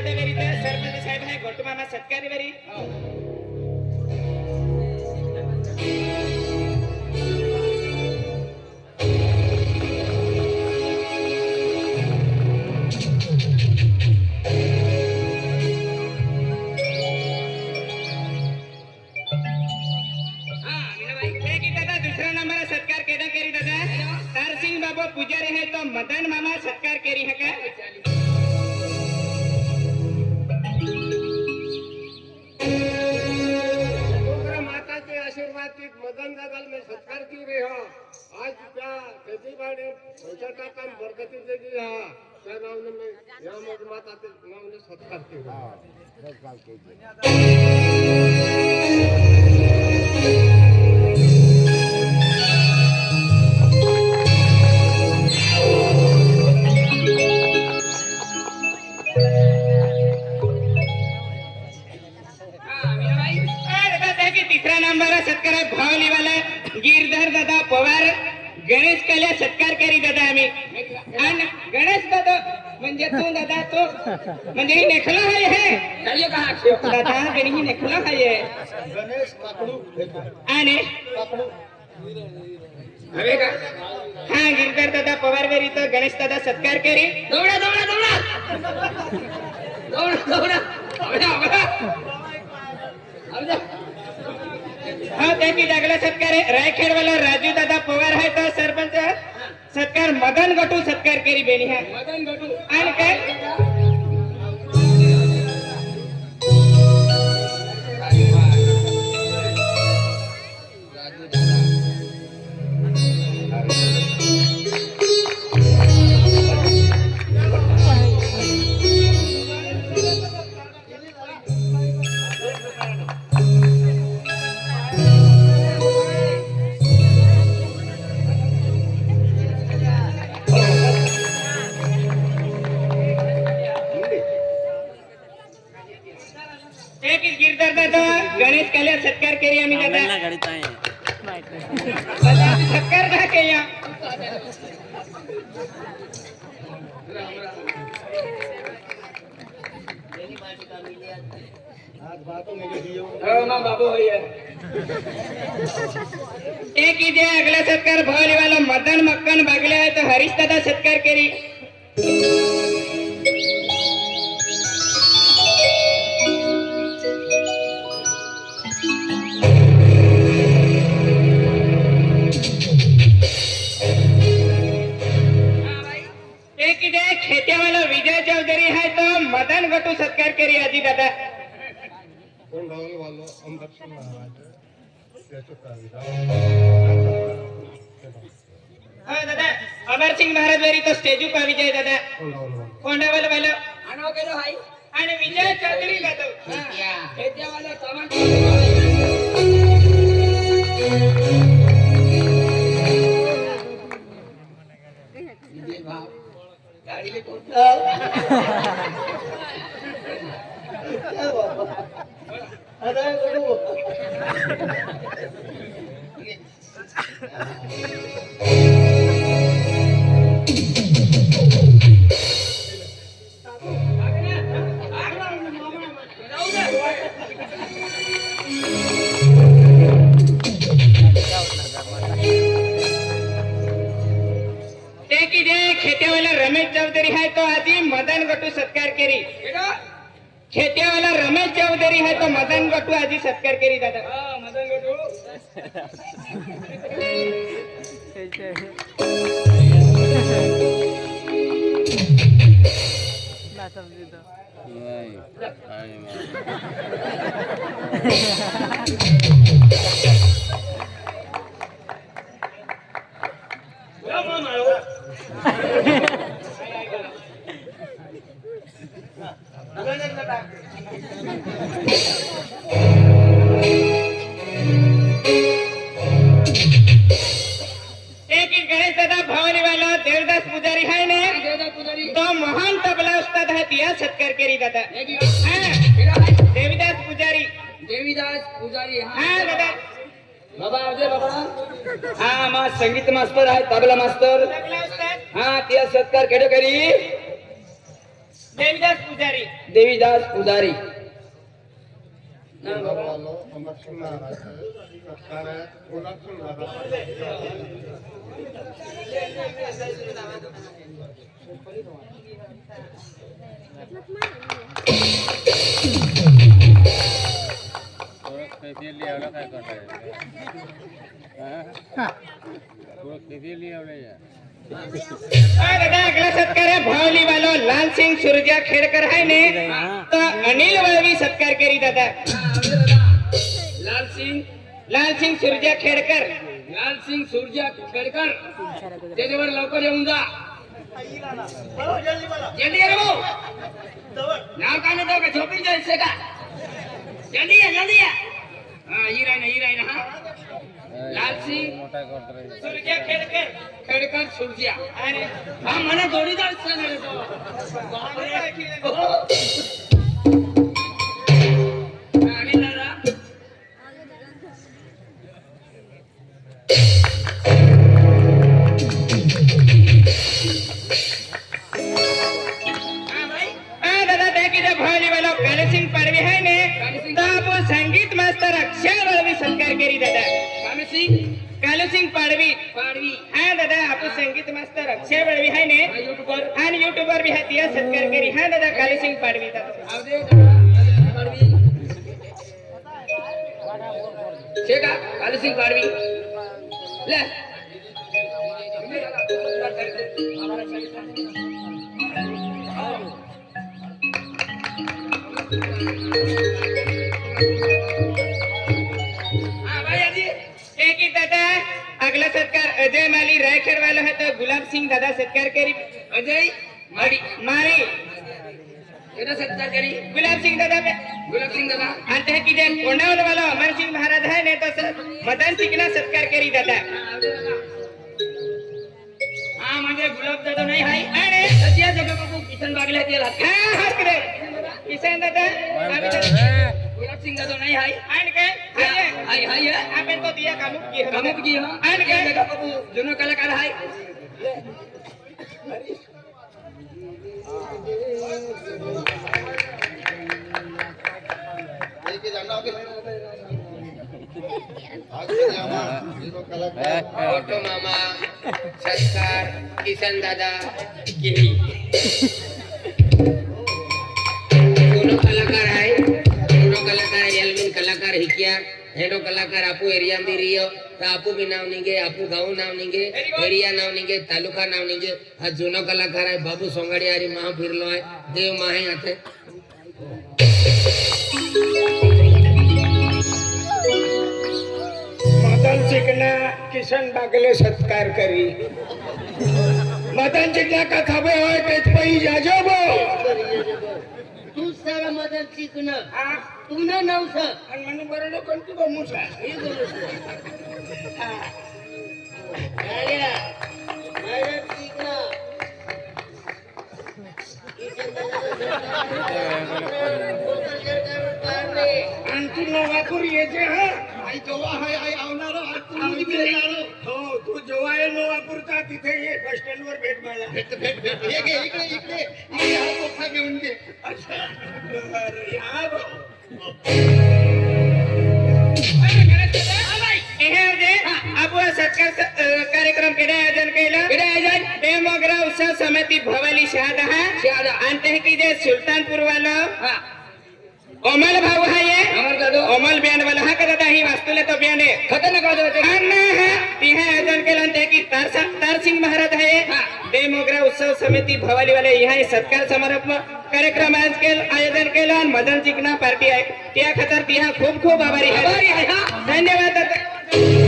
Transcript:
दादा वेरी तर सरपंच साहेब आहे गोटू मामा सत्कारी वेरी दादा दुसरा नंबर सत्कार केदा केरी दादा तारसिंग बाबू पुजारी है तो मदन मामा सत्कार केरी है का माता के आशीर्वाद की मदन दादाल में सत्कार की रहे हो आज क्या खेती बाड़ी छोटा काम बरकती देगी हा त्या नाव में या माता के नाव में सत्कार की तिसरा नंबर सत्कार भावली वाला गिरधर दादा पवार गणेश कल्या सत्कार करी दादा आम्ही आणि गणेश दादा म्हणजे तू दादा तो म्हणजे ही नेखला आहे हे चालियो का दादा गणी ही नेखला आहे गणेश काकडू आणि काकडू हवे का हा गिरधर दादा पवार वेरी तो गणेश दादा सत्कार करी दौडा दौडा दौडा दौडा दौडा हाँ देखिए अगला सत्कार है रायखेड़ वाला राजू दादा पवार है तो सरपंच सत्कार मदन गटू सत्कार करी बेनी है मदन गटू आणि काय गिरधर दादा गणेश कल्या सत्कार केली आम्ही दादा सत्कार का केला बाबू एक इथे अगला सत्कार भावली वाला मदन मक्कन बागले आहे तो हरीश दादा सत्कार केली खेत्या वाला विजय चौधरी है तो मदन गटू सत्कार करी आजी दादा हाँ दादा अमर सिंह महाराज वेरी तो स्टेजू का विजय दादा कोंडा वाला वाला आनो केलो भाई आणि विजय चौधरी दादा खेत्या वाला सामान गाड़ी ले खेत्यावाला रमेश चौधरी है तो आजी मदन गटू सत्कार करी खेत्यावाला रमेश चौधरी है तो मदन गटू आजी सत्कार करी दादा मदन गटू ना समझी तो गणेश दादा भवानी वाला देवदास पुजारी है ना तो महान तबला उस्ताद है दिया सत्कार करी दादा देवीदास पुजारी हाँ दादा बाबा अजय बाबा हाँ मा संगीत मास्टर आहे तबला मास्टर हाँ त्या सत्कार केडो करी देवीदास पुजारी. देवीदास पुजारी. लक्ष्मी महाराज सत्कार आहे गुलाबसिंग दादा दादा अगला सत्कार है भावली वालो लाल सिंह सुरजा खेड़कर है ने तो अनिल वळवी सत्कार करी दादा. लाल सिंग सुरजा खेड़कर. लाल सिंग सूर्या खेडकर त्याच्यावर लवकर येऊन जा. जल्दी ये रे भाऊ. नाव काय नाही का झोपी जायचं का. जल्दी या. हा ही राही ना हा. लाल सिंग सुरजा खेड़कर. खेडकर सूर्या. आणि हा मला जोडीदार सांगणार आणि दादा दादा देखील भावली वालो काले सिंग पाडवी है ने तो आपण संगीत मास्तर अक्षय वळवी सत्कार करी दादा. कामे सिंग कालू सिंग पाडवी. पाडवी हा दादा आपण संगीत मास्तर अक्षय वळवी है ने युट्यूबर आणि युट्यूबर भी है तिया सत्कार करी. हा दादा कालू सिंग पाडवी दादा. आवदे दादा पाडवी छे का काले सिंग पाडवी ले हाँ भाई अजी एक ही दादा अगला सत्कार अजय माली रायखेड वाला है तो गुलाब सिंह दादा सत्कार करी. अजय माडी मारी येना सत्कार करी गुलाब सिंग दादा गुलाब सिंग दादा आणि ते की जे कोंडावल वाला अमर सिंग महाराज है ने तो मदन सिंगना सत्कार करी दादा. हाँ म्हणजे गुलाब दादा नाही हाय अरे सध्या जगह बाबू किशन बागला तेला हा हात रे किसन दादा आम्ही गुलाब सिंग दादा नाही हाय आणि काय हाय हाय आपण तो दिया कामुक की कामुक की हा आणि काय जगह बाबू जुनो कलाकार हाय ऑटो मामा सत्कार किसन दादा केली दोनों कलाकार है एलमिन कलाकार हिकिया हेडो कलाकार आपू एरिया में रियो तो आपू भी नाव निगे आपू गाँव नाव निगे एरिया नाव निगे तालुका नाव निगे हा जुनो कलाकार है बाबू सोंगाड़ी आरी माह फिरलो है देव माहे आते मदन चिकना किशन बागले सत्कार करी. मदन चिकना का खबे होय तेच पई जाजो बो. तू सारा मदन चिकन हा तुमना नाव स आणि म्हणून बरं कोणती बमुसा. आणखी नवापूर येते हा. आई जोवा हाय आई आवणार हो तू जोवा ये नवापूरचा तिथे ये बस स्टँड वर भेट मला. भेट इकडे मी हा कोठा घेऊन घे. अच्छा बरं या अब सत्कार कार्यक्रम केडे आयोजन केलं देवमोगरा उत्सव समिती भवाली शहादा आणि ते की जे सुलतानपूर वाला ओमल भाऊ है ये ओमल बँड वाला हा का दादा ही वास्तुले तो बँड आहे खतरनाक वाजवते ती है आयोजन केलं ते की तार सिंग महाराज है देवमोगरा उत्सव समिती भवाली वाले यहाँ सत्कार समारोह कार्यक्रम आयोजन केलं आणि मदन चिकना पार्टी आहे त्या खातर ती हा खूप खूप आभारी आहे. धन्यवाद दादा.